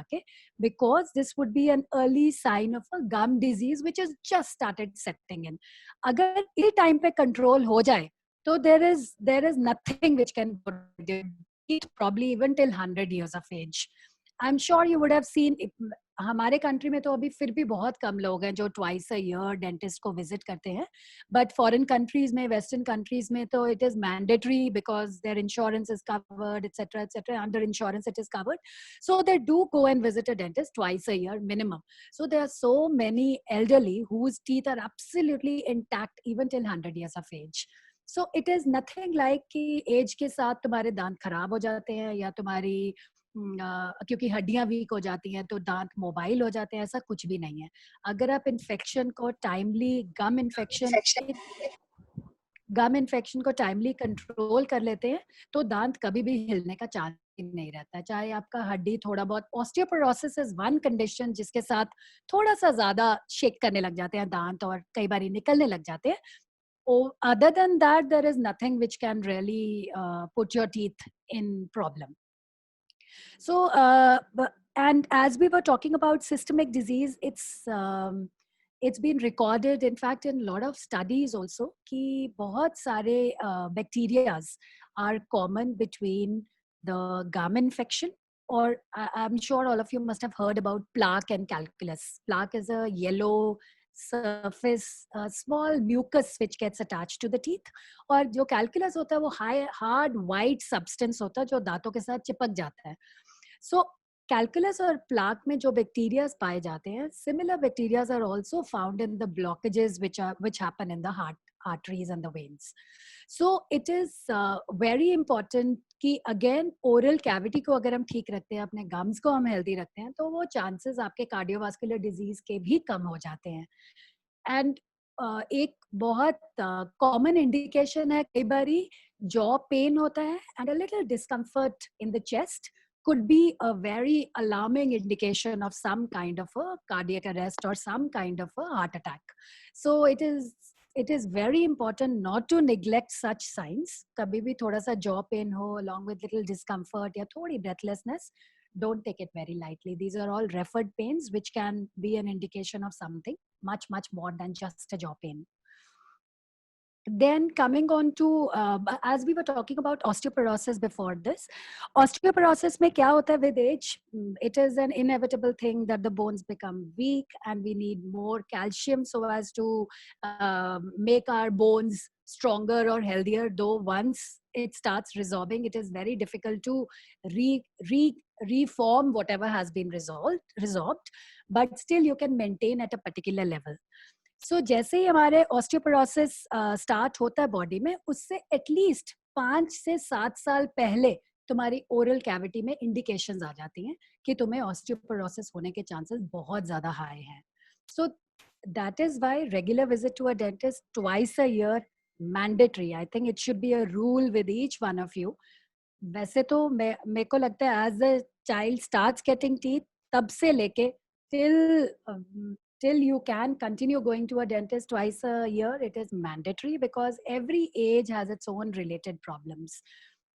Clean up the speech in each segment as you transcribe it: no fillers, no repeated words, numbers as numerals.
जाके, because this would be an early sign of a gum disease which has just started setting in. अगर इसी time पे control हो जाए तो there is nothing which can go wrong with your teeth, probably even till 100 years of age. I'm sure you would have seen, हमारे country में तो अभी फिर भी बहुत कम लोग हैं जो ट्वाइस अ ईयर डेंटिस्ट को विजिट करते हैं, बट फॉरेन कंट्रीज में, वेस्टर्न कंट्रीज में तो it is mandatory because their insurance is covered, etcetera, under insurance it is covered, so they do go and visit a dentist twice a year minimum. So there are so many elderly whose teeth are absolutely intact even till 100 years of age. So it is nothing like कि as के साथ तुम्हारे दांत खराब हो जाते हैं या तुम्हारी क्योंकि हड्डियां वीक हो जाती हैं तो दांत मोबाइल हो जाते हैं, ऐसा कुछ भी नहीं है. अगर आप इन्फेक्शन को टाइमली, गम इन्फेक्शन को टाइमली कंट्रोल कर लेते हैं तो दांत कभी भी हिलने का चांस नहीं रहता है. चाहे आपका हड्डी थोड़ा बहुत, ऑस्टियोपोरोसिस इज वन कंडीशन जिसके साथ थोड़ा सा ज्यादा शेक करने लग जाते हैं दांत और कई बार निकलने लग जाते हैं. Other than that, there is nothing which can really put your teeth in problem. So, and as we were talking about systemic disease, it's been recorded, in fact, in a lot of studies also, कि बहुत सारे bacterias are common between the gum infection, or I'm sure all of you must have heard about plaque and calculus. Plaque is a yellow surface, small mucus which gets attached to the teeth, और जो calculus होता है वो hard white substance होता है जो दांतों के साथ चिपक जाता है. So calculus और plaque में जो bacteria पाए जाते हैं, similar bacteria are also found in the blockages which happen in the arteries and the veins. So it is very important कि again oral cavity को अगर हम ठीक रखते हैं, अपने gums को हम healthy रखते हैं, तो वो chances आपके cardiovascular disease के भी कम हो जाते हैं. And एक बहुत common indication है, कई बारी jaw pain होता है and a little discomfort in the chest could be a very alarming indication of some kind of a cardiac arrest or some kind of a heart attack. So it is very important not to neglect such signs. कभी भी थोड़ा सा jaw pain हो along with little discomfort या थोड़ी breathlessness, don't take it very lightly. These are all referred pains which can be an indication of something much more than just a jaw pain. Then coming on to, as we were talking about osteoporosis before this, osteoporosis में क्या होता है with age? It is an inevitable thing that the bones become weak and we need more calcium so as to make our bones stronger or healthier. Though once it starts resorbing, it is very difficult to reform whatever has been resorbed, but still you can maintain at a particular level. So जैसे ही हमारे osteoporosis start होता है body में, उससे at least 5 से 7 साल पहले तुम्हारी ओरल कैविटी में इंडिकेशंस आ जाती हैं कि तुम्हें ऑस्टियोपोरोसिस होने के चांसेस बहुत ज़्यादा हाई हैं. So that is why regular visit to a dentist twice a year mandatory. I think it should be a rule with each one of you. वैसे तो मेरे को लगता है as the child starts getting teeth, तब से लेके till you can continue going to a dentist twice a year, it is mandatory because every age has its own related problems.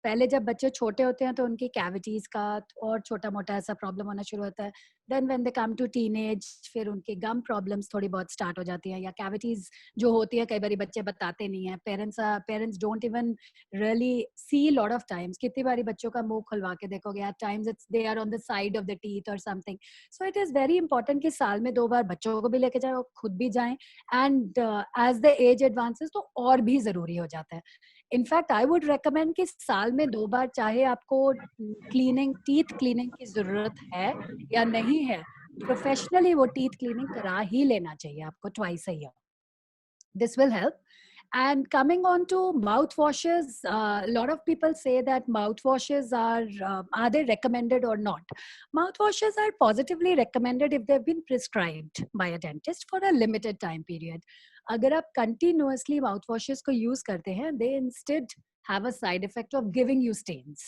पहले जब बच्चे छोटे होते हैं तो उनकी कैविटीज का और छोटा मोटा ऐसा प्रॉब्लम होना शुरू होता है. Then when they come to teenage, फिर उनके गम प्रॉब्लम्स थोड़ी बहुत स्टार्ट हो जाती हैं, या कैविटीज जो होती है कई बार बच्चे बताते नहीं हैं. Parents don't even really see lot of times. कितनी बारी बच्चों का मुंह खुलवा के देखोगे, at times it's they are on the side of the teeth और something. So it is very important कि साल में 2 बार बच्चों को भी लेके जाए और खुद भी जाएं. And as the age advances तो और भी जरूरी हो जाता है. इनफैक्ट आई वुड रेकमेंड कि साल में 2 बार, चाहे आपको टीथ क्लीनिंग की जरूरत है या नहीं है, प्रोफेशनली वो टीथ क्लीनिंग करा ही लेना चाहिए आपको twice a year. This will help. And coming on to mouthwashes, a lot of people say that mouthwashes are they recommended or not? Mouthwashes are positively recommended if they've been prescribed by a dentist for a limited time period. अगर आप continuously mouthwashes को use करते हैं, they instead have a side effect of giving you stains.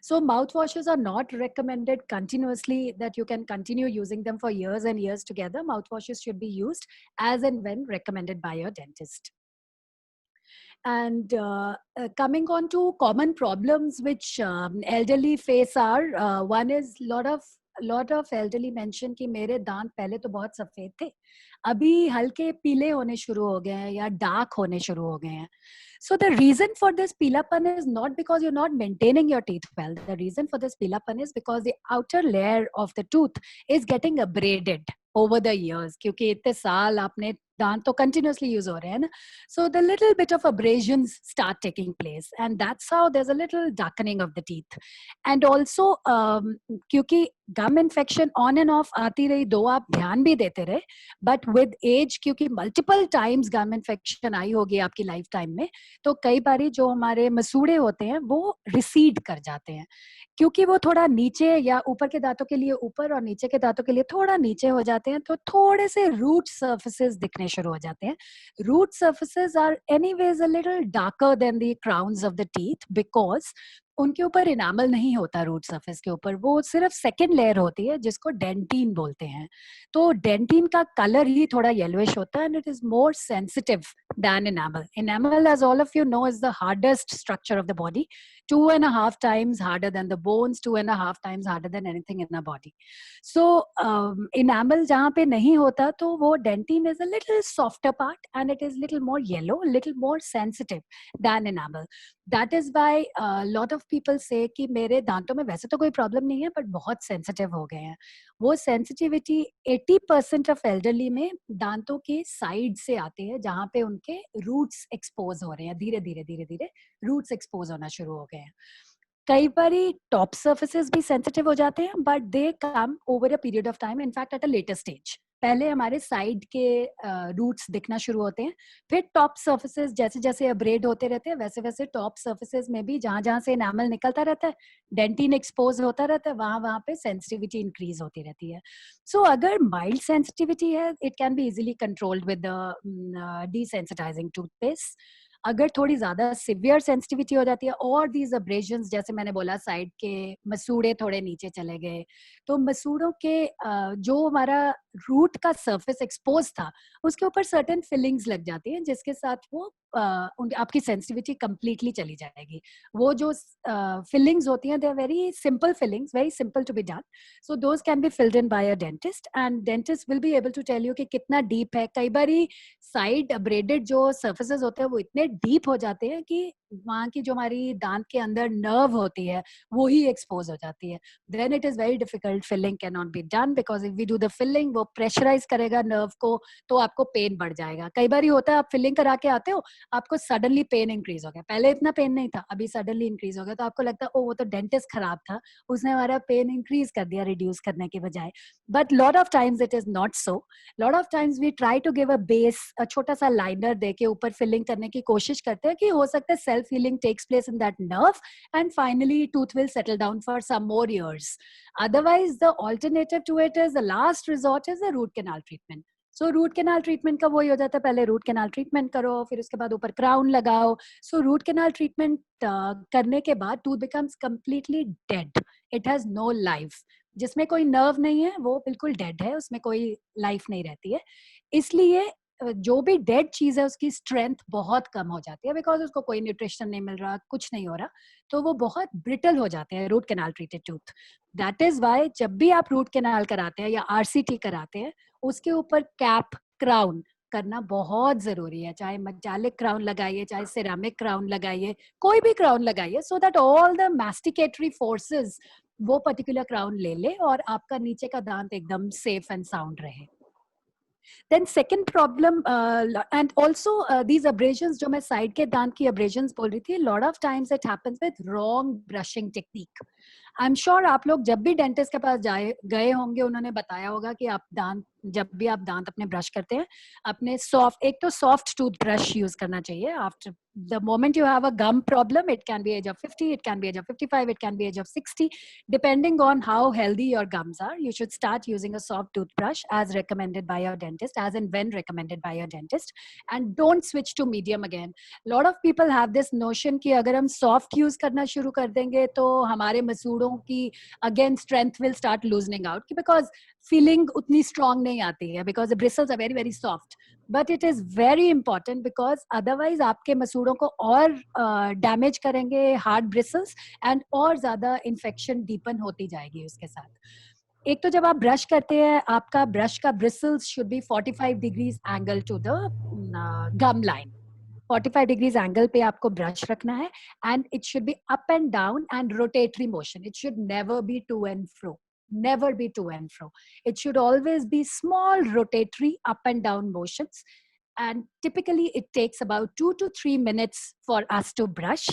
So mouthwashes are not recommended continuously, that you can continue using them for years and years together. Mouthwashes should be used as and when recommended by your dentist. And coming on to common problems which elderly face are, one is lot of elderly mention कि मेरे दांत पहले तो बहुत सफेद थे, अभी हल्के पीले होने शुरू हो गए हैं या डार्क होने शुरू हो गए हैं. So the reason for this peelapan is not because you're not maintaining your teeth well. The reason for this peelapan is because the outer layer of the tooth is getting abraded over the years. क्योंकि इतने साल आपने दांत तो continuously use हो रहे हैं ना, so the little bit of abrasions start taking place, and that's how there's a little darkening of the teeth. And also क्योंकि गम इन्फेक्शन ऑन एंड ऑफ आती रही, दो आप ध्यान भी देते रहे, बट विद एज क्योंकि मल्टीपल टाइम्स गम इन्फेक्शन आई होगी आपकी लाइफ टाइम में, तो कई बारी जो हमारे मसूड़े होते हैं वो रिसीड कर जाते हैं, क्योंकि वो थोड़ा नीचे या ऊपर के दांतों के लिए ऊपर और नीचे के दांतों के लिए थोड़ा नीचे हो जाते हैं, तो थोड़े से रूट सर्फेसेस दिखने शुरू हो जाते हैं. Root surfaces are anyways a little darker than the crowns of the teeth, because उनके ऊपर इनामल नहीं होता रूट सरफेस के ऊपर, वो सिर्फ सेकेंड लेयर होती है जिसको डेंटिन बोलते हैं. तो डेंटिन का कलर ही थोड़ा येलोइश होता है, and it is more sensitive than enamel. Enamel, as all of you know, is the hardest structure of the body, 2.5 times harder than the bones, 2.5 times harder than anything in our body. So enamel जहाँ पे नहीं होता, तो वो dentin is a little softer part and it is little more yellow, little more sensitive than enamel. That is why a lot of people say कि मेरे दांतों में वैसे तो कोई प्रॉब्लम नहीं है, बट बहुत सेंसिटिव हो गए हैं. वो सेंसिटिविटी 80% ऑफ एल्डरली में दांतों के साइड से आते हैं, जहाँ पे उनके रूट्स एक्सपोज हो रहे हैं, धीरे धीरे धीरे धीरे रूट्स एक्सपोज होना शुरू हो गए हैं. कई बारी टॉप सर्फेसेस भी सेंसिटिव हो जाते हैं, but they come over a period of time, in fact at a later stage. पहले हमारे साइड के रूट्स दिखना शुरू होते हैं, फिर टॉप सर्फेसेस जैसे जैसे अपग्रेड होते रहते हैं, वैसे वैसे टॉप सर्फेसेस में भी जहां जहां से एनामल निकलता रहता है, डेंटिन एक्सपोज होता रहता है, वहां वहां पे सेंसिटिविटी इंक्रीज होती रहती है. सो अगर माइल्ड सेंसिटिविटी है, it can be easily controlled with desensitising toothpaste. अगर थोड़ी ज्यादा सिवियर सेंसिटिविटी हो जाती है और दीज अब्रेजन्स, जैसे मैंने बोला साइड के मसूड़े थोड़े नीचे चले गए, तो मसूड़ों के जो हमारा रूट का सरफेस एक्सपोज था, उसके ऊपर सर्टेन फिलिंग्स लग जाती हैं, जिसके साथ वो आपकी सेंसिटिविटी कंप्लीटली चली जाएगी. वो जो फिलिंग्स होती हैं, they are very simple fillings, very simple to be done. So those can be filled in by a dentist, and dentist will be able to tell you कि कितना डीप है. कई बारी साइड अब्रेडेड जो सर्फेसेस होते हैं वो इतने डीप हो जाते हैं कि वहाँ की जो हमारी दांत के अंदर नर्व होती है वो ही एक्सपोज हो जाती है. Then it is very difficult, filling can not be done, because if we do the filling, वो प्रेशराइज करेगा नर्व को, तो आपको पेन बढ़ जाएगा. कई बार होता है आप फिलिंग करा के आते हो, आपको सडनली पेन इंक्रीज हो गया, पहले इतना पेन नहीं था, अभी सडनली इंक्रीज हो गया, तो आपको लगता है ओ वो तो डेंटिस्ट खराब था, उसने हमारा पेन इंक्रीज कर दिया रिड्यूस करने के बजाय. But lot of times it is not so. Lot of times we try to give a base, छोटा सा लाइनर दे के ऊपर फिलिंग करने की कोशिश करते हैं कि हो सकता है self healing takes place in that nerve, and finally tooth will settle down for some more years. Otherwise, the alternative to it is, the last resort is the root canal treatment. So root canal treatment का वही हो जाता है, पहले root canal treatment करो, फिर उसके बाद ऊपर क्राउन लगाओ. सो रूट कैनाल ट्रीटमेंट करने के बाद tooth becomes completely dead, it has no life. जिसमें कोई नर्व नहीं है वो बिल्कुल डेड है, उसमें कोई लाइफ नहीं रहती है. इसलिए जो भी डेड चीज है उसकी स्ट्रेंथ बहुत कम हो जाती है, बिकॉज उसको कोई न्यूट्रिशन नहीं मिल रहा, कुछ नहीं हो रहा, तो वो बहुत ब्रिटल हो जाते हैं root canal treated tooth. That is why जब भी आप रूट कैनाल कराते हैं या आरसीटी कराते हैं, उसके ऊपर कैप, क्राउन करना बहुत जरूरी है. चाहे मेटालिक क्राउन लगाइए, चाहे सिरामिक क्राउन लगाइए, कोई भी क्राउन लगाइए, so that all the masticatory forces वो पर्टिकुलर क्राउन ले ले और आपका नीचे का दांत एकदम सेफ एंड साउंड रहे. Then second problem, and also these abrasions, जो मैं side के दांत की abrasions बोल रही थी, lot of times it happens with wrong brushing technique. I'm sure आप लोग जब भी डेंटिस्ट के पास गए होंगे, उन्होंने बताया होगा कि आप दांत, जब भी आप दांत अपने ब्रश करते हैं, अपने सॉफ्ट, एक तो सॉफ्ट टूथ ब्रश यूज करना चाहिए. After the moment you have a gum problem, it can be age of 50, it can be age of 55, it can be age of 60, depending on how healthy your gums are. You should start using a soft toothbrush as recommended by your dentist, as and when recommended by your dentist, and don't switch to medium again. Lot of people have this notion कि अगर हम soft use करना शुरू कर देंगे तो हमारे मसूड़ों की again strength will start loosening out, because feeling उतनी strong नहीं आती है, because the bristles are very very soft. But it is very important, because otherwise आपके मसूड़ों को और डैमेज करेंगे हार्ड ब्रिसल्स, एंड और ज्यादा इन्फेक्शन डीपन होती जाएगी उसके साथ. एक तो जब आप ब्रश करते हैं, आपका ब्रश का bristles should be 45 degrees angle to the gum line. 45 degrees angle पे आपको ब्रश रखना है, and it should be up and down and rotatory motion. It should never be to and fro. Never be to and fro. It should always be small rotatory up and down motions. And typically it takes about 2 to 3 minutes for us to brush.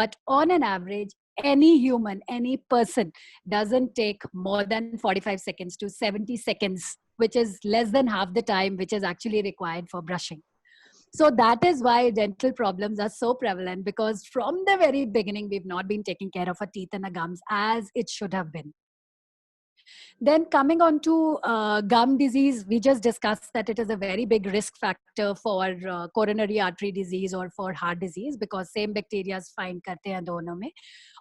But on an average, any human, any person doesn't take more than 45 seconds to 70 seconds, which is less than half the time which is actually required for brushing. So that is why dental problems are so prevalent, because from the very beginning, we've not been taking care of our teeth and our gums as it should have been. Then coming on to gum disease, we just discussed that it is a very big risk factor for coronary artery disease or for heart disease, because same bacteria find करते हैं दोनों में.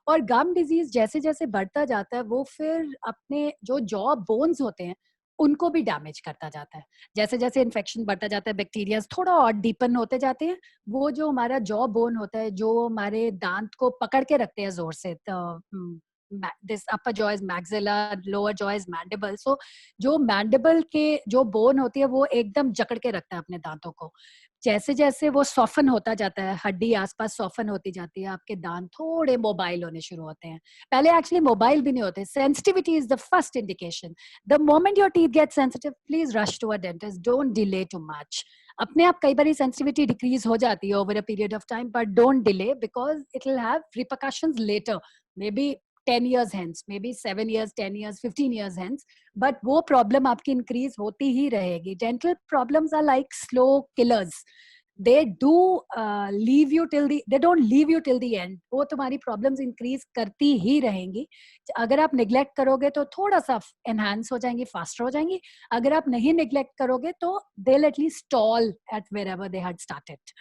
और गम disease जैसे जैसे बढ़ता जाता है, वो फिर अपने जो जॉ बोन्स होते हैं उनको भी डैमेज करता जाता है. जैसे जैसे इन्फेक्शन बढ़ता जाता है, बैक्टीरिया थोड़ा और डीपन होते जाते हैं. वो जो हमारा जॉ बोन होता है, जो हमारे दांत को पकड़ के रखते हैं जोर से, this upper jaw is maxilla, lower jaw is mandible. So जो mandible के जो bone होती है, वो एकदम जकड़ के रखता है अपने दांतों को. जैसे जैसे वो सॉफन होता जाता है, हड्डी आसपास सॉफन होती जाती है, आपके दांत थोड़े मोबाइल होने शुरू होते हैं. पहले एक्चुअली मोबाइल भी नहीं होते. Sensitivity is the first indication. The moment your teeth get sensitive, please rush to a dentist. Don't delay too much. अपने आप कई बार सेंसिटिविटी डिक्रीज हो जाती है over a period of time, but don't delay, because it will have repercussions later, may be 10 years hence, maybe 7 years, 10 years, 15 years hence. But वो problem आपकी increase होती ही रहेगी. Dental problems are like slow killers. They do leave you till the, they don't leave you till the end. वो तुम्हारी problems increase करती ही रहेंगी. अगर आप neglect करोगे तो थोड़ा सा enhance हो जाएंगी, faster हो जाएंगी. अगर आप नहीं neglect करोगे तो they'll at least stall at wherever they had started.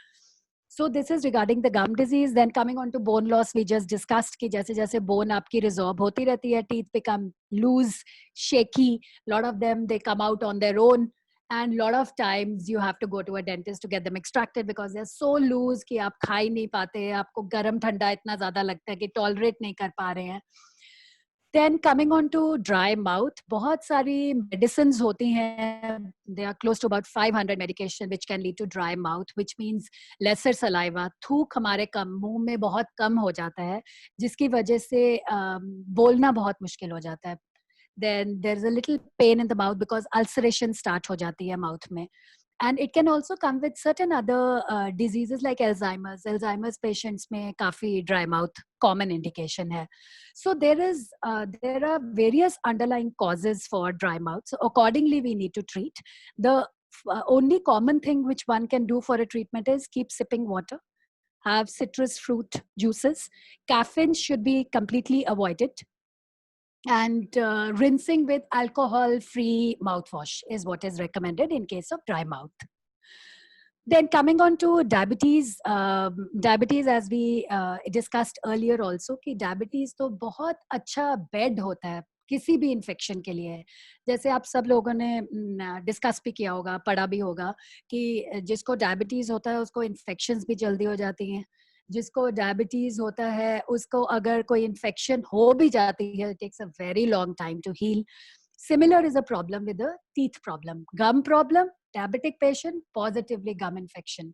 So this is regarding the gum disease. Then coming on to bone loss, we just discussed कि जैसे जैसे bone आपकी resorb होती रहती है, teeth become loose, shaky. Lot of them, they come out on their own. And lot of times you have to go to a dentist to get them extracted because they're so loose कि आप खा ही नहीं पाते, आपको गर्म ठंडा इतना ज़्यादा लगता है कि tolerate नहीं कर पा रहे हैं. Then coming on to dry mouth, बहुत सारी medicines होती हैं. There are close to about 500 medication which can lead to dry mouth, which means lesser saliva. थूक हमारे कम मुंह में बहुत कम हो जाता है, जिसकी वजह से बोलना बहुत मुश्किल हो जाता है. Then there's a little pain in the mouth because ulceration start हो जाती है mouth में. And it can also come with certain other diseases like Alzheimer's. Alzheimer's patients में काफी dry mouth common indication है. So there are various underlying causes for dry mouth. So accordingly, we need to treat. The only common thing which one can do for a treatment is keep sipping water, have citrus fruit juices. Caffeine should be completely avoided. And rinsing with alcohol-free mouthwash is what is recommended in case of dry mouth. Then coming on to diabetes, diabetes as we discussed earlier also कि diabetes तो बहुत अच्छा bed होता है किसी भी infection के लिए. जैसे आप सब लोगों ने डिस्कस भी किया होगा, पढ़ा भी होगा कि जिसको डायबिटीज होता है उसको इन्फेक्शंस भी जल्दी हो जाती हैं. जिसको डायबिटीज होता है उसको अगर कोई इन्फेक्शन हो भी जाती है, it takes a very long time to heal. Similar is a problem with the teeth problem. Gum problem, diabetic patient, positively gum infection.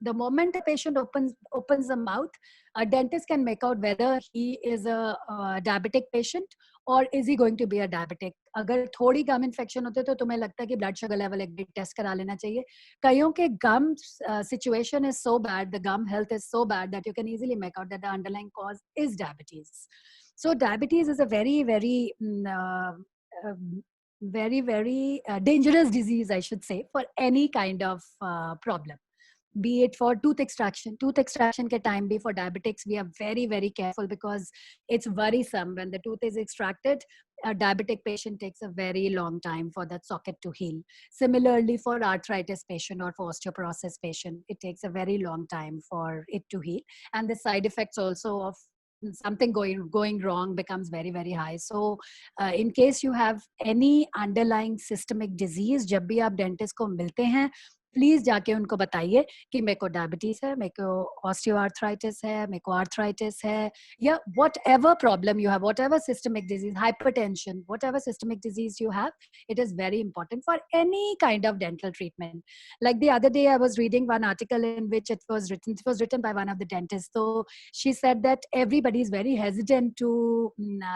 The moment a patient opens the mouth, a dentist can make out whether he is a diabetic patient or is he going to be a diabetic. अगर थोड़ी गम infection होते तो तुम्हें लगता है कि blood sugar level एक test करा लेना चाहिए. कईयों के गम situation is so bad, the gum health is so bad that you can easily make out that the underlying cause is diabetes. So diabetes is a very, very very dangerous disease, I should say, for any kind of problem. Be it for tooth extraction. Tooth extraction ke time bhi for diabetics, we are very, very careful because it's worrisome. When the tooth is extracted, a diabetic patient takes a very long time for that socket to heal. Similarly, for arthritis patient or for osteoporosis patient, it takes a very long time for it to heal. And the side effects also of something going wrong becomes very, very high. So in case you have any underlying systemic disease, जब भी आप dentist को मिलते हैं please जाके उनको बताइए कि मेरे को डायबिटीज है, मेरे को ऑस्टियोआर्थराइटिस है, मेरे को आर्थराइटिस है, या what ever problem you have, what ever systemic disease, hypertension, what ever systemic disease you have, it is very important for any kind of dental treatment. Like the other day I was reading one article in which it was written by one of the dentists. So she said that everybody is very hesitant to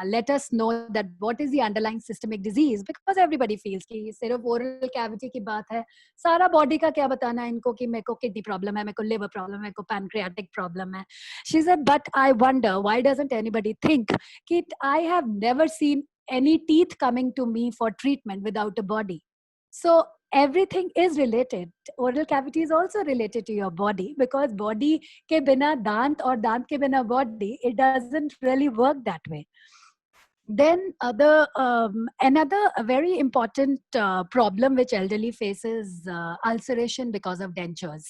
let us know that what is the underlying systemic disease, because everybody feels कि सिर्फ oral cavity की बात है, सारा body का क्या बताना है इनको कि मेरे को किडनी प्रॉब्लम है, मेरे को लिवर प्रॉब्लम है, मेरे को पैनक्रियाटिक प्रॉब्लम है. She said but I wonder why doesn't anybody think कि I have never seen any teeth coming to me for treatment without a body. So everything is related. Oral cavity is also related to your body, because body के बिना दांत और दांत के बिना body, it doesn't really work that way. Then another very important problem which elderly faces, ulceration because of dentures,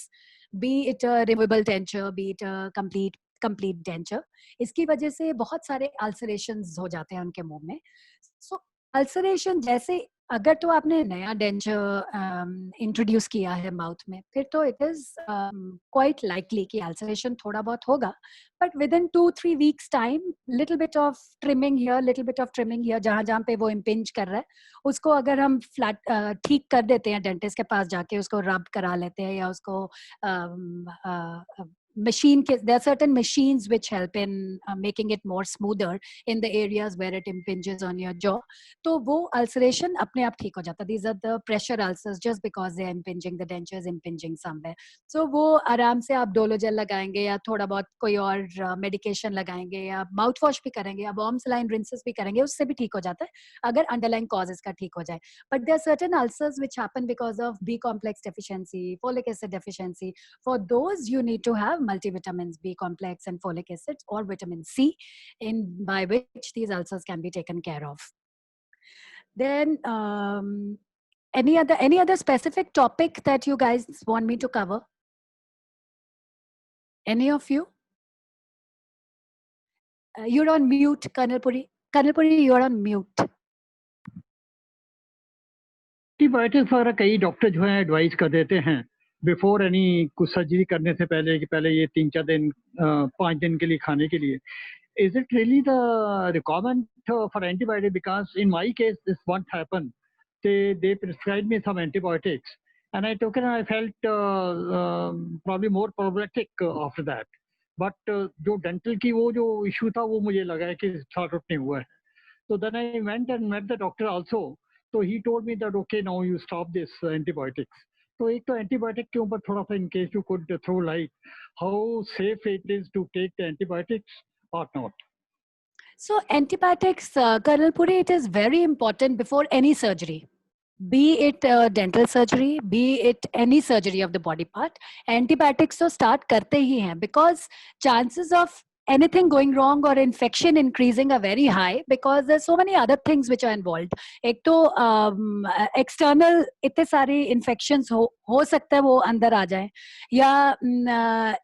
be it a removable denture, be it a complete denture. इसकी वजह से बहुत सारे ulcerations हो जाते हैं उनके मुंह में. So ulceration जैसे अगर तो आपने नया डेंचर इंट्रोड्यूस किया है माउथ में, फिर तो इट इज क्वाइट लाइकली कि अल्सरेशन थोड़ा बहुत होगा, but with in 2-3 weeks time little bit of trimming here, little bit of trimming here, जहां जहां पे वो इम्पिंज कर रहा है उसको अगर हम फ्लैट ठीक कर देते हैं, डेंटिस्ट के पास जाके उसको रब करा लेते हैं, या उसको machine, there are certain machines which help in making it more smoother in the areas where it impinges on your jaw, तो वो ulceration अपने आप ठीक हो जाता है. These are the pressure ulcers just because they are impinging, the denture is impinging somewhere. So वो आराम से आप डोलो जेल लगाएंगे या थोड़ा बहुत कोई और मेडिकेशन लगाएंगे या माउथ वॉश भी करेंगे या बॉम सलाइन रिंसेस भी करेंगे, उससे भी ठीक हो जाता है अगर अंडरलाइन कॉज इसका ठीक हो जाए. But there are certain ulcers which happen because of B complex deficiency, folic acid deficiency. For those you need to have multivitamins, B complex and folic acids, or vitamin C, in by which these ulcers can be taken care of. Then any other specific topic that you guys want me to cover? Any of you? You're on mute, Colonel Puri. Colonel Puri, you're on mute. Antibiotics वगैरह कई doctor जो है advice कर देते हैं before any कुछ surgery करने से पहले कि पहले ये 3-4 दिन 5 दिन के लिए खाने के लिए. Is it really the requirement for antibiotic? Because in my case, this what happened. They prescribed me some antibiotics, and I took it, and I felt probably more problematic after that. But जो dental की वो जो issue था वो मुझे लगा है कि sort out नहीं हुआ है. So then I went and met the doctor also. So he told me that okay, now you stop this antibiotics. तो एक तो एंटीबायोटिक के ऊपर थोड़ा सा in case you could throw light, how safe it is to take the antibiotics or not? So antibiotics, Colonel Puri, it is very important before any surgery. Be it dental surgery, be it any surgery of the body part, antibiotics तो start करते ही हैं, because chances of anything going wrong or infection increasing are very high because there's so many other things which are involved. एक तो external इतने सारे infections हो सकता है वो अंदर आ जाए, या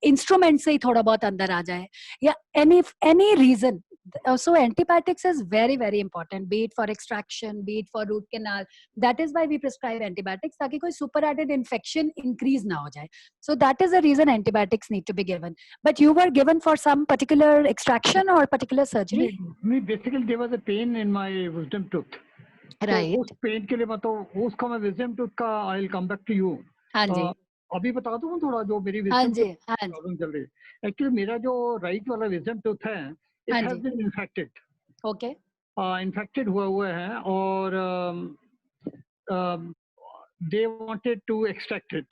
instrument से ही थोड़ा बहुत अंदर आ जाए, या any reason. So antibiotics is very, very important, be it for extraction, be it for root canal. That is why we prescribe antibiotics, ताकि कोई super added infection increase ना हो जाए. So that is the reason antibiotics need to be given. But you were given for some particular extraction or particular surgery? Basically, there was a pain in my wisdom tooth. Right. तो उस pen के लिए मैं तो उसका मैं wisdom tooth का I'll come back to you. हाँ जी. अभी बता दूँ थोड़ा जो मेरी हाँ wisdom जी. tooth हाँ जी. प्रॉब्लम चल रही है. Actually मेरा जो right वाला wisdom tooth है, it हाँ has ji. been infected. Okay. Infected हुआ है और they wanted to extract it.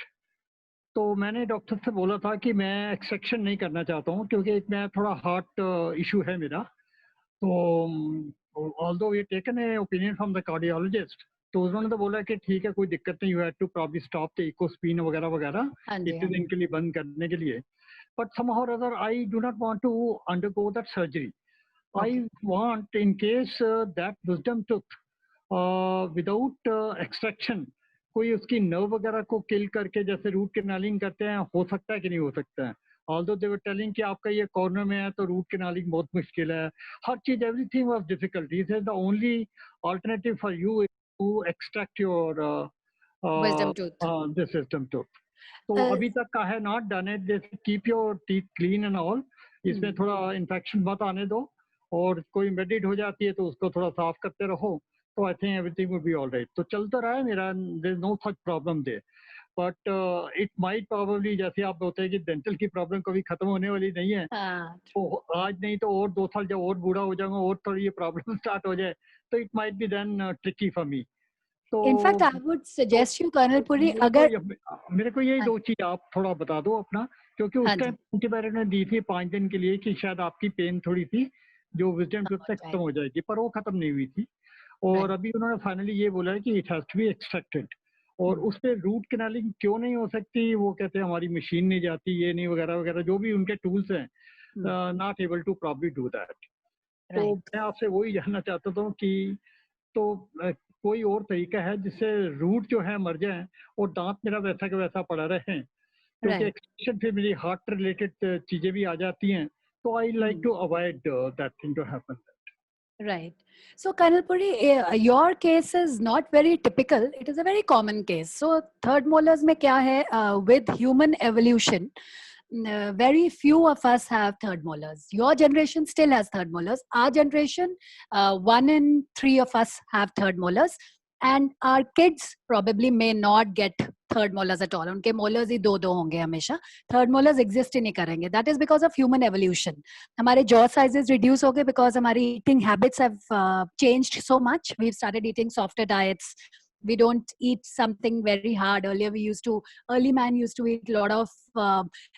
तो मैंने डॉक्टर से बोला था कि मैं एक्सट्रैक्शन नहीं करना चाहता हूँ क्योंकि एक मैं थोड़ा हार्ट इशू है मेरा. तो ऑल्दो ये टेकन है ओपिनियन फ्रॉम द कार्डियोलॉजिस्ट, तो उन्होंने तो बोला कि ठीक है कोई दिक्कत नहीं, you have to probably stop the Ecosprin वगैरह वगैरह इतने दिन के लिए बंद करने के लिए. बट समहाउ और other I do not want to undergo that surgery. I want in case that wisdom tooth without extraction कोई उसकी नर्व वगैरह को किल करके जैसे रूट कैनालिंग करते हैं, हो सकता है कि नहीं हो सकता है. ऑल्दो दे वर टेलिंग कि आपका ये कॉर्नर में है तो रूट कैनालिंग बहुत मुश्किल है, हर चीज everything was difficult. He said the only alternative for you is to extract your Wisdom tooth. This system too. तो Uh, अभी तक का है नॉट डन इट, जैसे keep your teeth clean and all, इसमें थोड़ा इन्फेक्शन मत आने दो, और कोई एम्बेडेड हो जाती है तो उसको थोड़ा साफ करते रहो, तो I think everything will be alright. तो चल तो रहा है मेरा, there is no such problem there, but it might probably, जैसे आप बोलते हैं कि डेंटल की प्रॉब्लम कभी खत्म होने वाली नहीं है, हाँ, तो आज नहीं तो और 2 साल जब और बूढ़ा हो जाऊंगा और थोड़ी ये प्रॉब्लम स्टार्ट हो जाए, तो it might be then tricky for me. तो in fact, I would तो suggest you, Colonel Puri, मेरे को अगर मेरे को यही हाँ, 2 चीज आप थोड़ा बता दो अपना, क्योंकि उस हाँ टाइम जी, एंटीबायोटिक ने दी थी 5 दिन के लिए कि शायद आपकी पेन थोड़ी सी जो विजडम कम टूथ हो से खत्म जाएगी, हो जाएगी, पर वो खत्म नहीं हुई थी। और राइट। अभी उन्होंने फाइनली ये बोला है कि it has to be extracted, और उस पे रूट कैनालिंग क्यों नहीं हो सकती, वो कहते हैं हमारी मशीन नहीं जाती, ये नहीं, वगैरह वगैरह जो भी उनके टूल्स हैं, not able to probably do that. तो राइट। मैं आपसे वही जानना चाहता था कि तो कोई और तरीका है जिससे रूट जो है मर जाए और दांत मेरा वैसा का वैसा पड़ा रहे, क्योंकि राइट। एक्सटेंशन फिर मेरी हार्ट रिलेटेड चीजें भी आ जाती हैं, तो I like to avoid that thing to happen. Right. So, Colonel Puri, your case is not very typical. It is a very common case. So, third molars में क्या है? With human evolution, very few of us have third molars. Your generation still has third molars. Our generation, 1 in 3 of us have third molars, and our kids probably may not get third molars at all. उनके molars ही दो होंगे हमेशा. Third molars exist ही नहीं करेंगे. That is because of human evolution. हमारे jaw sizes reduce हो गए because हमारी eating habits have changed so much. We've started eating softer diets. We don't eat something very hard. Early man used to eat a lot of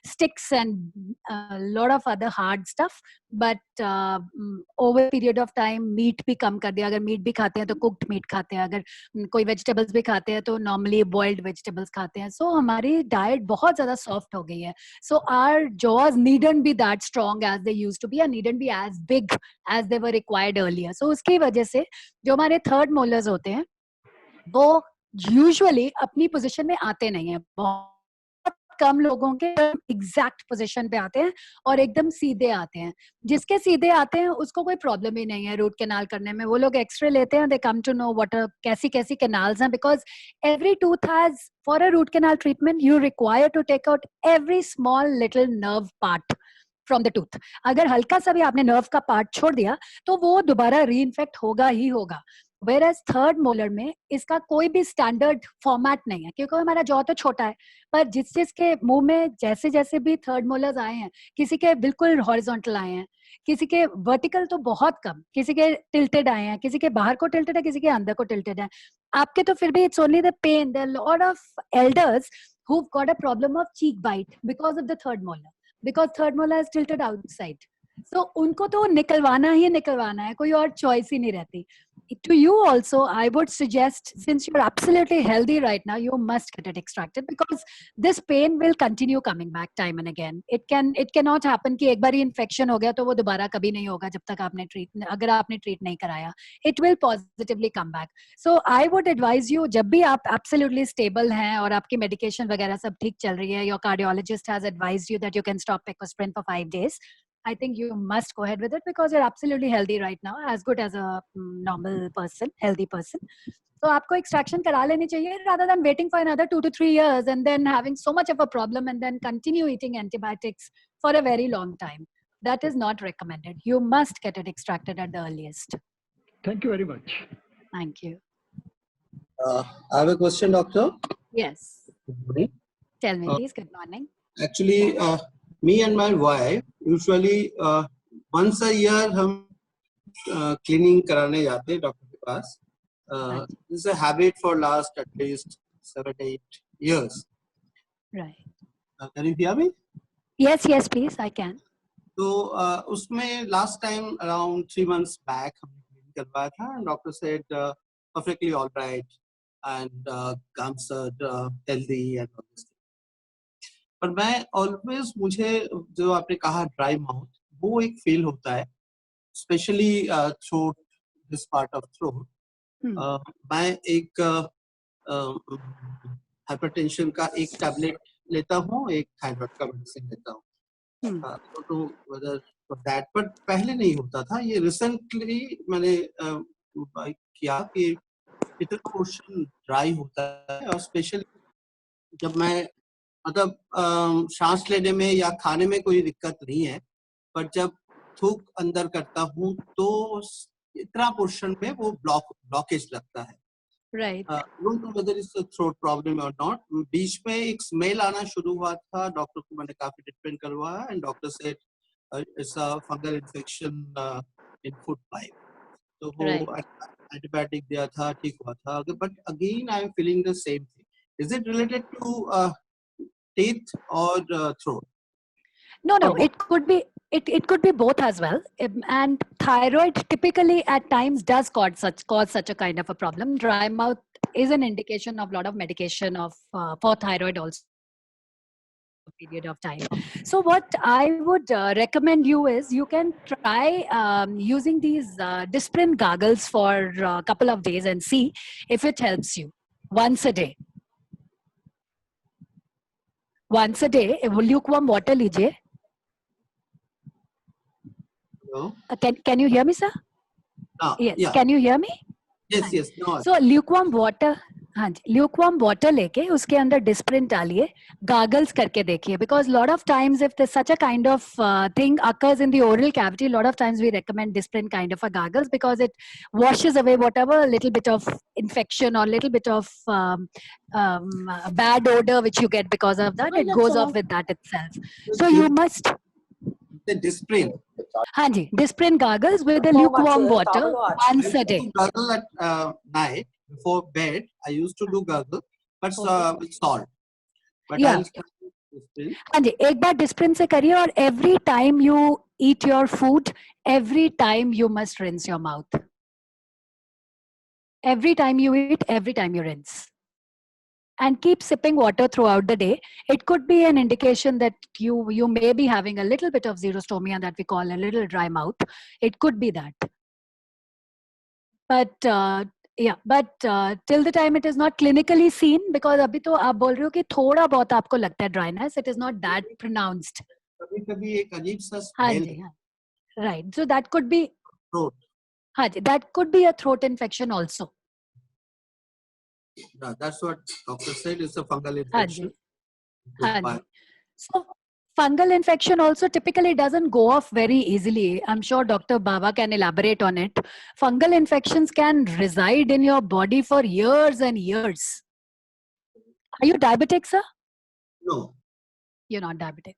sticks and a lot of other hard stuff. But over a period of time, meat भी कम कर दिया. अगर meat भी खाते हैं तो cooked meat खाते हैं. अगर कोई vegetables भी खाते हैं तो normally boiled vegetables खाते हैं. So हमारी diet बहुत ज़्यादा soft हो गई है. So our jaws needn't be that strong as they used to be, and needn't be as big as they were required earlier. So उसकी वजह से जो हमारे third molars होते हैं वो यूजुअली अपनी पोजीशन में आते नहीं है. बहुत कम लोगों के एग्जैक्ट पोजीशन पे आते हैं और एकदम सीधे आते हैं. जिसके सीधे आते हैं उसको कोई प्रॉब्लम ही नहीं है रूट कैनाल करने में. वो लोग एक्सरे लेते हैं, they come to know what कैसी कैसी कैनाल्स हैं, because every tooth has, for a root canal treatment you require to take out every small little nerve part from the tooth. अगर हल्का सा भी आपने नर्व का पार्ट छोड़ दिया तो वो दोबारा री इन्फेक्ट होगा ही होगा. Whereas थर्ड मोलर में इसका कोई भी स्टैंडर्ड फॉर्मेट नहीं है, क्योंकि हमारा जॉ तो छोटा है. पर जिसके मुंह में जैसे जैसे भी थर्ड मोलर्स आए हैं, किसी के बिल्कुल हॉरिजॉन्टल आए हैं, किसी के वर्टिकल तो बहुत कम, किसी के टिल्टेड आए हैं, किसी के बाहर को टिल्टेड है, किसी के अंदर को टिल्टेड है. आपके तो फिर भी it's only the pain. There are lot of elders who've got a problem of cheek bite because of the third molar, because third molar is tilted outside. So उनको तो निकलवाना ही निकलवाना है, कोई और चॉइस ही नहीं रहती. To you also, I would suggest, since you're absolutely healthy right now, you must get it extracted, because this pain will continue coming back time and again. It cannot happen कि एक बार ही infection हो गया तो वो दोबारा कभी नहीं होगा जब तक आपने अगर आपने treat नहीं कराया. It will positively come back. So I would advise you, जब भी आप absolutely stable हैं और आपकी medication वगैरह सब ठीक चल रही है, your cardiologist has advised you that you can stop Ecosprin for 5 days. I think you must go ahead with it, because you're absolutely healthy right now, as good as a normal person, healthy person. So आपको extraction करा लेनी चाहिए, rather than waiting for another 2 to 3 years and then having so much of a problem and then continue eating antibiotics for a very long time. That is not recommended. You must get it extracted at the earliest. Thank you very much. Thank you. I have a question, doctor. Yes. Tell me, please. Good morning. Actually, me and my wife usually once a year हम cleaning कराने जाते हैं doctor के पास. This is a habit for last at least 7-8 years. Right. Can you hear me? Yes, please. I can. तो उसमें last time around 3 months back हमने clean करवाया था, and doctor said perfectly all right and gums are healthy and all this. पर मैं always, मुझे जो आपने कहा ड्राई माउथ, वो एक फील होता है, specially throat, this part of throat. मैं एक हाइपरटेंशन का एक टैबलेट लेता हूँ, एक थायराइड का मेडिसिन लेता हूँ. तो वेदर फॉर दैट, बट पहले नहीं होता था. ये रिसेंटली मैंने किया कि लिटिल पोर्शन ड्राई होता है, और स्पेशली जब मैं मतलब सांस लेने में या खाने में कोई दिक्कत नहीं है, पर जब थूक अंदर करता हूँ तो इतना पोर्शन में वो ब्लॉकेज लगता है। Right. Don't know whether it's a throat problem और नॉट। बीच में एक स्मेल आना शुरू हुआ था, डॉक्टर को मैंने काफी ट्रीटमेंट करवाया and doctor said it's a fungal infection in food pipe. तो वो Right. एंटीबायोटिक दिया था, ठीक हुआ था, but again I am feeling the same thing. Is it related to teeth or throat? No, Or no, both? it could be both as well. And thyroid typically at times does cause such a kind of a problem. Dry mouth is an indication of a lot of medication of for thyroid also period of time. So what I would recommend you is you can try using these Disprin goggles for a couple of days and see if it helps you once a day. Once a day, lukewarm water लीजिए. Hello? Can you hear me, sir? Yes. Yeah. Can you hear me? Yes, yes. No. So lukewarm water, हाँ जी, lukewarm water लेके उसके अंदर Disprin डालिए, gargles करके देखिए. Because lot of times if there's such a kind of thing occurs in the oral cavity, lot of times we recommend Disprin kind of a gargles because it washes away whatever little bit of infection or little bit of bad odor which you get because of that. It goes off with that itself. So you must. The Disprin. हाँ जी, Disprin gargles with the lukewarm water once a day. I used to gargle at night before bed. I used to do gargle, but with salt. But Yeah. I'll start with Disprin. हाँ जी, एक बार Disprin से करिए और every time you eat your food, every time you must rinse your mouth. Every time you eat, every time you rinse. And keep sipping water throughout the day. It could be an indication that you may be having a little bit of xerostomia that we call a little dry mouth. It could be that. But till the time it is not clinically seen, because अभी तो आप बोल रहे हो कि थोड़ा बहुत आपको लगता है dryness, it is not that pronounced. कभी-कभी एक अजीब सा हाँ smell. जी, हाँ. Right. So that could be. Throat. हाँ जी, that could be a throat infection also. Yeah, that's what doctor said. It's a fungal हाँ infection. जी, हाँ जी. So fungal infection also typically doesn't go off very easily. I'm sure Dr. Baba can elaborate on it. Fungal infections can reside in your body for years and years. Are you diabetic, sir? No. You're not diabetic.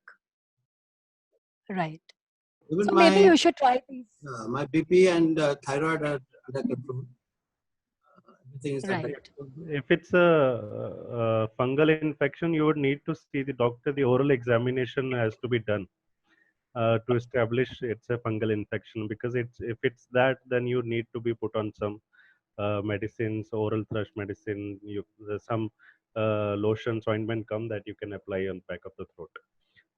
Right. Even so maybe you should try these. My BP and thyroid are under control. Everything is under control. If it's a fungal infection, you would need to see the doctor. The oral examination has to be done to establish it's a fungal infection, because if it's that, then you need to be put on some medicines, oral thrush medicine. There's some lotions, ointment come that you can apply on back of the throat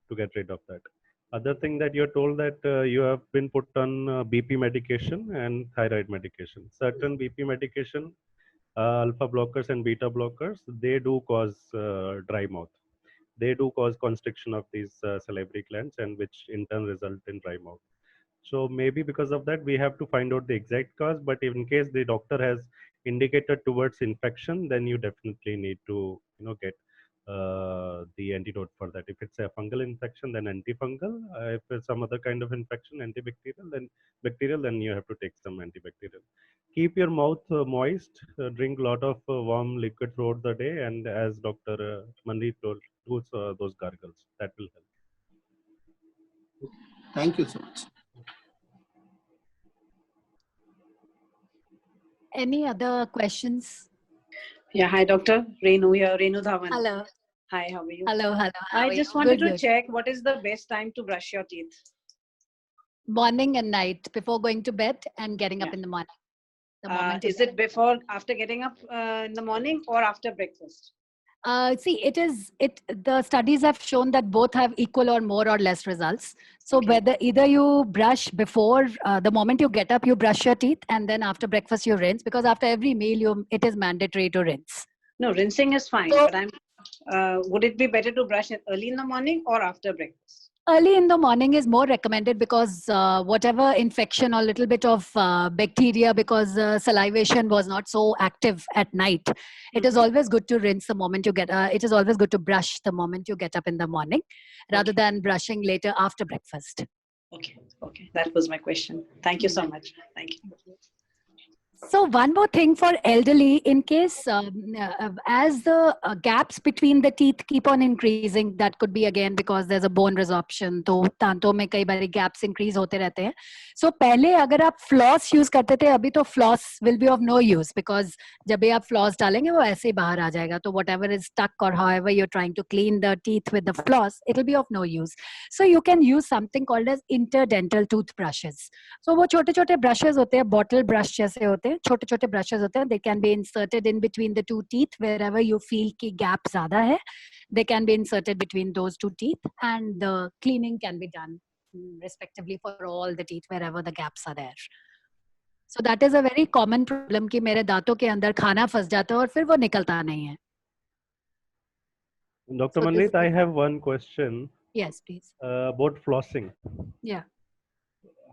to get rid of that. Other thing that you're told that you have been put on BP medication and thyroid medication. Certain BP medication, alpha blockers and beta blockers, they do cause dry mouth. They do cause constriction of these salivary glands, and which in turn result in dry mouth. So maybe because of that, we have to find out the exact cause. But in case the doctor has indicated towards infection, then you definitely need to get the antidote for that. If it's a fungal infection, then antifungal. If it's some other kind of infection, antibacterial. Then bacterial, then you have to take some antibacterial. Keep your mouth moist. Drink a lot of warm liquid throughout the day, and as Dr. Mandeep told, do those gargles. That will help. Thank you so much. Any other questions? Yeah, hi Doctor. Renu here, Renu Dhawan. Hello. Hi, how are you? Hello. I just wanted to check what is the best time to brush your teeth? Morning and night, before going to bed and getting up in the morning. Is it before, after getting up in the morning, or after breakfast? See, the studies have shown that both have equal or more or less results. So whether either you brush before, the moment you get up, you brush your teeth, and then after breakfast you rinse, because after every meal it is mandatory to rinse. No, rinsing is fine, but would it be better to brush it early in the morning or after breakfast? Early in the morning is more recommended because whatever infection or little bit of bacteria, because salivation was not so active at night, it is always good to rinse the moment you get, it is always good to brush the moment you get up in the morning rather Okay. than brushing later after breakfast. Okay. Okay. That was my question. Thank you so much. Thank you. So one more thing for elderly, in case as the gaps between the teeth keep on increasing, that could be again because there's a bone resorption, तो दांतों में कई बारी gaps increase होते रहते हैं. So पहले अगर आप floss use करते थे, अभी तो floss will be of no use because जब भी आप floss डालेंगे वो ऐसे ही बाहर आ जाएगा. तो whatever is stuck or however you're trying to clean the teeth with the floss, it will be of no use. So you can use something called as interdental toothbrushes. So वो छोटे छोटे brushes होते हैं, bottle brush जैसे होते हैं, छोटे छोटे brushes होते हैं. They can be inserted in between the two teeth wherever you feel कि gap ज़्यादा है. They can be inserted between those two teeth and the cleaning can be done respectively for all the teeth wherever the gaps are there. So that is a very common problem कि मेरे दांतों के अंदर खाना फंस जाता है और फिर वो निकलता नहीं है. Dr. So this Manrit, I is- have one question Yes, please. about flossing. Yeah.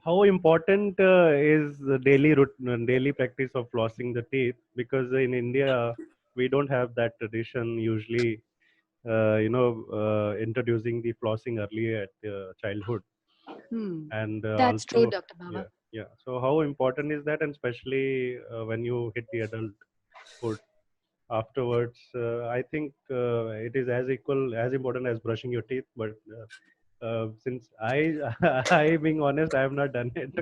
How important is the daily practice of flossing the teeth? Because in India, we don't have that tradition usually, introducing the flossing early at childhood. And That's also, true, Dr. Baba. yeah. So how important is that? And especially when you hit the adulthood afterwards, I think it is as important as brushing your teeth. But since I being honest, I have not done it.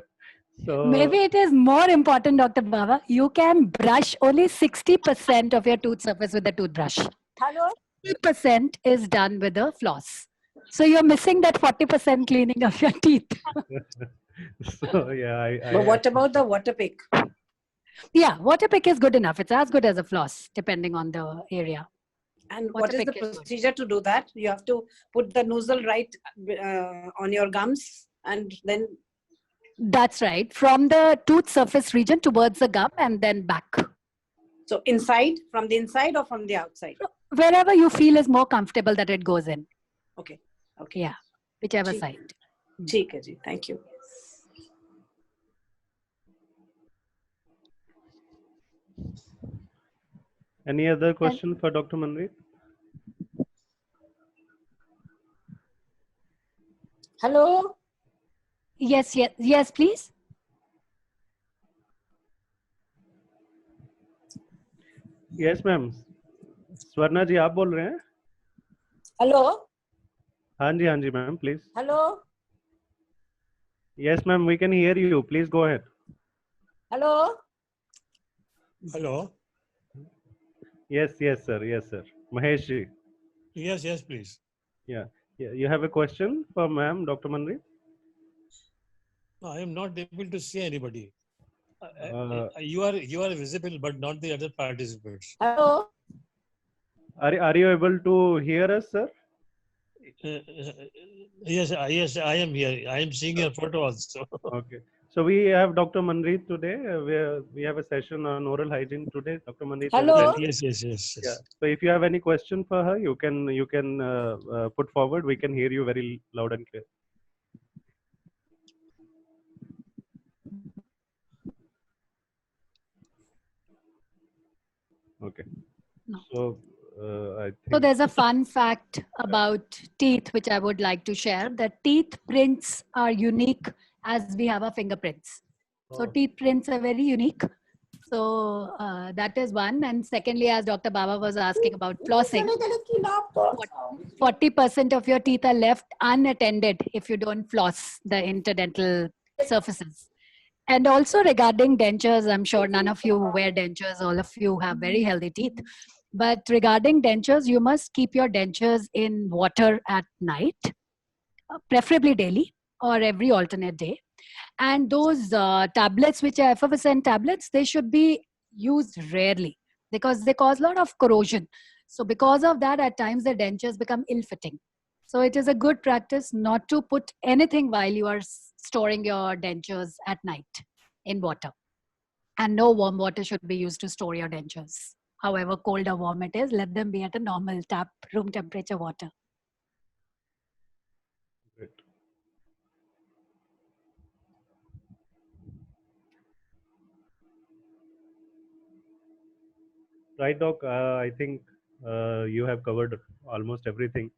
So Maybe it is more important, Dr. Baba. You can brush only 60% of your tooth surface with the toothbrush. Hello. 40% is done with the floss. So you're missing that 40% cleaning of your teeth. so yeah, But what about the water pick? Yeah, water pick is good enough. It's as good as a floss, depending on the area. And Water what is the pick is good. procedure to do that? You have to put the nozzle right on your gums and then. That's right. From the tooth surface region towards the gum and then back. So inside, from the inside or from the outside? Wherever you feel is more comfortable that it goes in. Okay. Okay. Yeah, whichever ठीक side. ठीक है जी. Thank you. any other question for Dr. Manrit? Hello. Yes, please. Yes, ma'am. Swarna जी आप बोल रहे हैं? Hello. हाँ जी ma'am please. Hello. Yes ma'am, we can hear you. Please go ahead. Hello. Hello. Yes sir. Mahesh ji. Yes, please. Yeah. You have a question for ma'am, Dr. Manrit? No, I am not able to see anybody. You are visible, but not the other participants. Hello. Are you able to hear us, sir? Yes, I am here. I am seeing your photo also. Okay. So we have Dr. Manrit today. We have a session on oral hygiene today. Dr. Manrit. Hello. Yes. Yeah. So if you have any question for her, you can put forward. We can hear you very loud and clear. Okay. No. So I think. So there's a fun fact about teeth which I would like to share. That teeth prints are unique as we have our fingerprints. So teeth prints are very unique. So that is one. And secondly, as Dr. Baba was asking about flossing, 40% of your teeth are left unattended if you don't floss the interdental surfaces. And also regarding dentures, I'm sure none of you wear dentures. All of you have very healthy teeth. But regarding dentures, you must keep your dentures in water at night, preferably daily or every alternate day. And those tablets, which are effervescent tablets, they should be used rarely because they cause a lot of corrosion. So because of that, at times the dentures become ill-fitting. So it is a good practice not to put anything while you are storing your dentures at night in water. And no warm water should be used to store your dentures. However cold or warm it is, let them be at a normal room temperature water. Great. Right, doc? I think you have covered almost everything.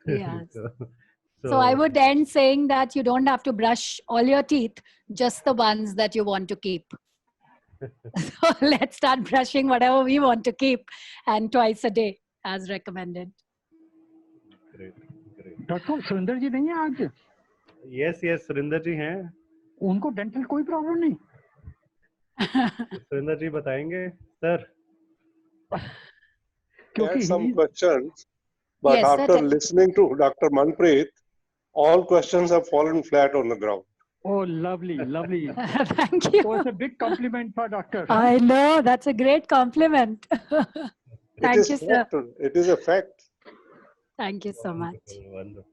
Yes. so, So I so would end saying that you don't have to brush all your teeth, just the ones that you want to keep. So let's start brushing whatever we want to keep, and twice a day as recommended. great, great. Doctor Surendra ji नहीं है आज? Yes, yes, Surinder ji हैं. उनको dental कोई problem नहीं? Surinder ji बताएंगे, sir. I had some क्योंकि questions, but Yes, sir, after tell- listening to Dr. Manpreet, all questions have fallen flat on the ground. oh lovely, lovely. Thank you. So it's a big compliment for doctor. I know, that's a great compliment. It Thank is you, sir. fact. It is a fact. Thank you so much. Wonderful, wonderful.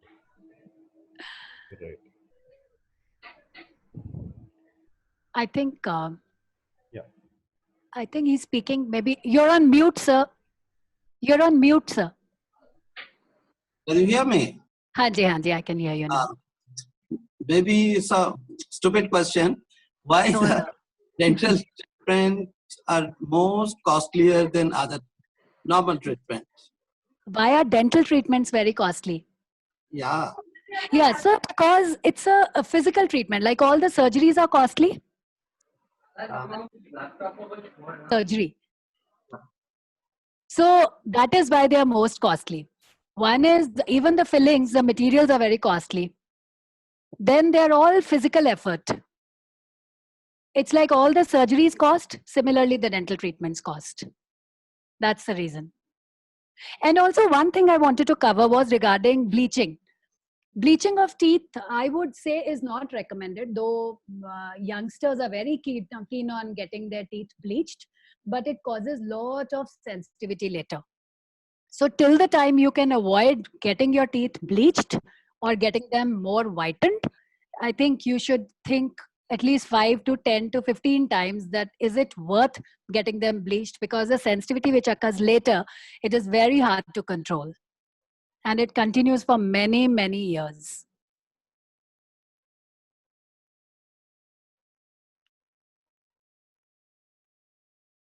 Great. I think Yeah. I think he's speaking. Maybe you're on mute, sir. You're on mute, sir. Can you hear me? Hanji, I can hear you now. Maybe it's a stupid question. Why No, the no. dental treatments are most costlier than other normal treatments? Why are dental treatments very costly? Yeah. Yeah, sir, because it's a physical treatment. Like all the surgeries are costly. Surgery. So that is why they are most costly. One is even the fillings, the materials are very costly. Then they're all physical effort. It's like all the surgeries cost, similarly the dental treatments cost. That's the reason. And also one thing I wanted to cover was regarding bleaching. Bleaching of teeth, I would say, is not recommended, though youngsters are very keen on getting their teeth bleached, but it causes lot of sensitivity later. So till the time you can avoid getting your teeth bleached or getting them more whitened, I think you should think at least 5 to 10 to 15 times that is it worth getting them bleached, because the sensitivity which occurs later, it is very hard to control. And it continues for many, many years.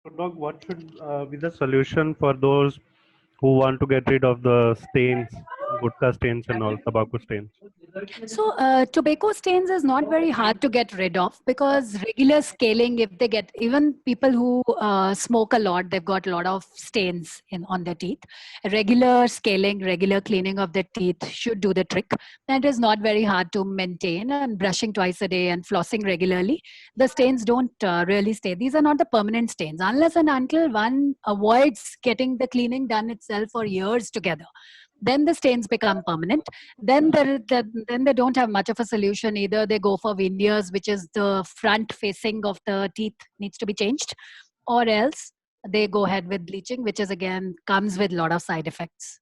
So, doc, what should be the solution for those who want to get rid of the stains, gutka stains and all, tobacco stains? So tobacco stains is not very hard to get rid of, because regular scaling, if they get, even people who smoke a lot, they've got a lot of stains on their teeth. Regular scaling, regular cleaning of their teeth should do the trick. And it is not very hard to maintain, and brushing twice a day and flossing regularly, the stains don't really stay. These are not the permanent stains, unless and until one avoids getting the cleaning done itself for years together. Then the stains become permanent. Then they don't have much of a solution. Either they go for veneers, which is the front facing of the teeth needs to be changed, or else they go ahead with bleaching, which is again comes with a lot of side effects.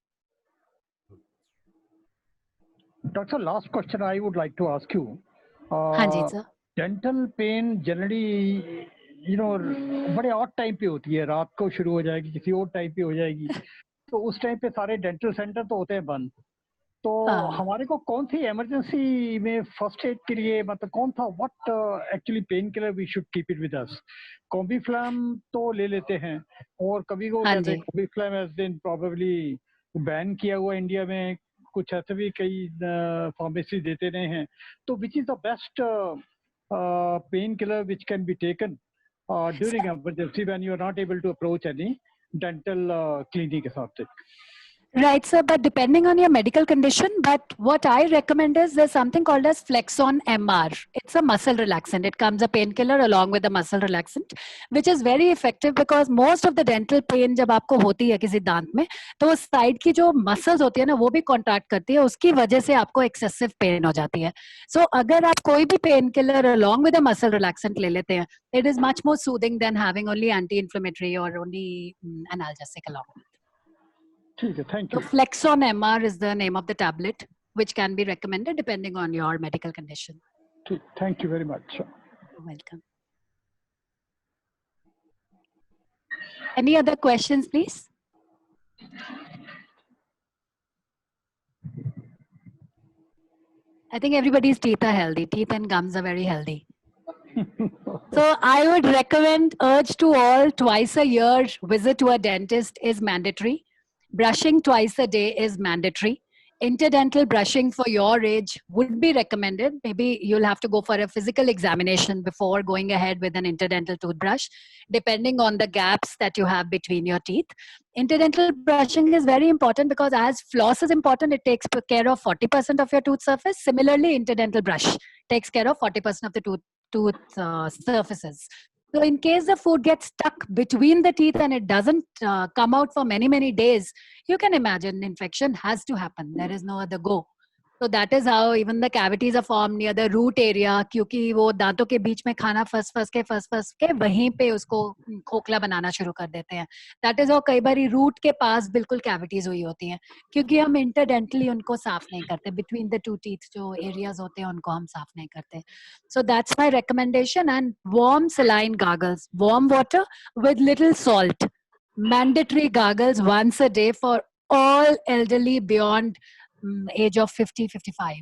Doctor, last question I would like to ask you. Hanji, sir. Dental pain generally, you know, बड़े odd time पे होती है, रात को शुरू हो जाएगी, किसी और टाइम पे हो जाएगी, तो उस टाइम पे सारे डेंटल सेंटर तो होते हैं बंद. तो हमारे को कौन सी इमरजेंसी में फर्स्ट एड के लिए, मतलब कौन था, what actually pain killer we should keep it with us? Combiflam तो ले लेते हैं, और कभी को कहते हैं Combiflam has been probably ban किया हुआ इंडिया में, कुछ ऐसे भी कई फार्मेसी देते रहे हैं. तो which is the best pain killer which can be taken during emergency when you are not able to approach any dental clinic के साथ? Right, sir, but depending on your medical condition, but what I recommend is there's something called as Flexon MR. It's a muscle relaxant. It comes a painkiller along with the muscle relaxant, which is very effective because most of the dental pain जब आपको होती है किसी दांत में, तो उस side की जो मसल्स होती है ना, वो भी कॉन्ट्रैक्ट करती है, उसकी वजह से आपको एक्सेसिव पेन हो जाती है. So अगर आप कोई भी pain killer along with a muscle relaxant ले लेते हैं, it is much more soothing than having only anti-inflammatory or only analgesic along with. Thank you. So Flexon MR is the name of the tablet, which can be recommended depending on your medical condition. Thank you very much. You're welcome. Any other questions, please? I think everybody's teeth are healthy. Teeth and gums are very healthy. So I would recommend, urge to all, twice a year visit to a dentist is mandatory. Brushing twice a day is mandatory. Interdental brushing for your age would be recommended. Maybe you'll have to go for a physical examination before going ahead with an interdental toothbrush, depending on the gaps that you have between your teeth. Interdental brushing is very important because as floss is important, it takes care of 40% of your tooth surface. Similarly, interdental brush takes care of 40% of the tooth surfaces. So in case the food gets stuck between the teeth and it doesn't come out for many, many days, you can imagine infection has to happen. There is no other go. So that is how even the cavities are formed near the root area, क्योंकि वो दांतों के बीच में खाना फंस के वहीं पे उसको खोखला बनाना शुरू कर देते हैं. That is how कई बारी root के पास बिल्कुल cavities हुई होती हैं, क्योंकि हम interdentally उनको साफ नहीं करते. Between the two teeth जो areas होते हैं उनको हम साफ नहीं करते. So that's my recommendation. And warm saline gargles, warm water with little salt. Mandatory gargles once a day for all elderly beyond age of 50, 55.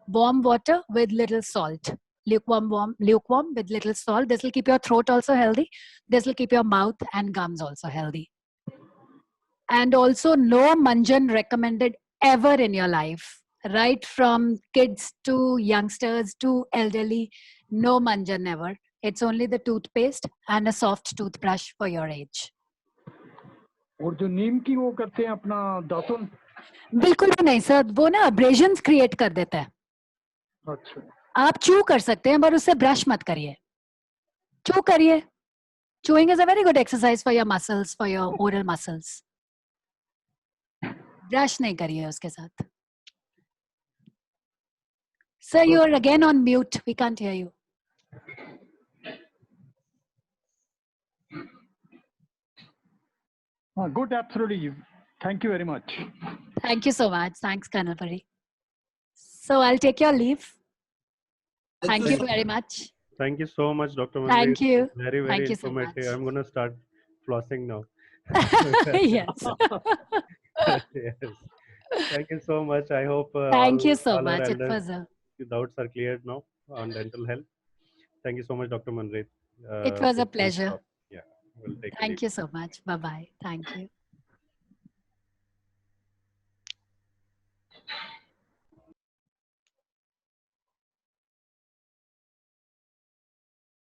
Warm water with little salt. Lukewarm with little salt. This will keep your throat also healthy. This will keep your mouth and gums also healthy. And also no manjan recommended ever in your life. Right from kids to youngsters to elderly, no manjan ever. It's only the toothpaste and a soft toothbrush for your age. और जो नीम की वो करते हैं अपना दातुन, बिल्कुल भी नहीं सर, वो ना अब्रेजन्स क्रिएट कर देता है. अच्छा, आप चू कर सकते हैं पर उससे ब्रश मत करिए. चू करिए. Chewing is a very good exercise for your muscles, for your oral muscles. Brush नहीं करिए उसके साथ. Sir, you are again on mute. We can't hear you. Good, absolutely. Thank you very much. Thank you so much. Thanks, Colonel Puri. So I'll take your leave. Thank you very much. Thank you so much, Dr. Mandeep. Thank you. Very, very Thank you so informative. much. I'm going to start flossing now. Yes. Yes. Thank you so much. I hope Thank you so all our much. It elders' was a, doubts are cleared now on dental health. Thank you so much, Dr. Mandeep. it was a We'll pleasure. stop. Yeah, we'll take a leave. Thank you so much. Bye-bye. Thank you.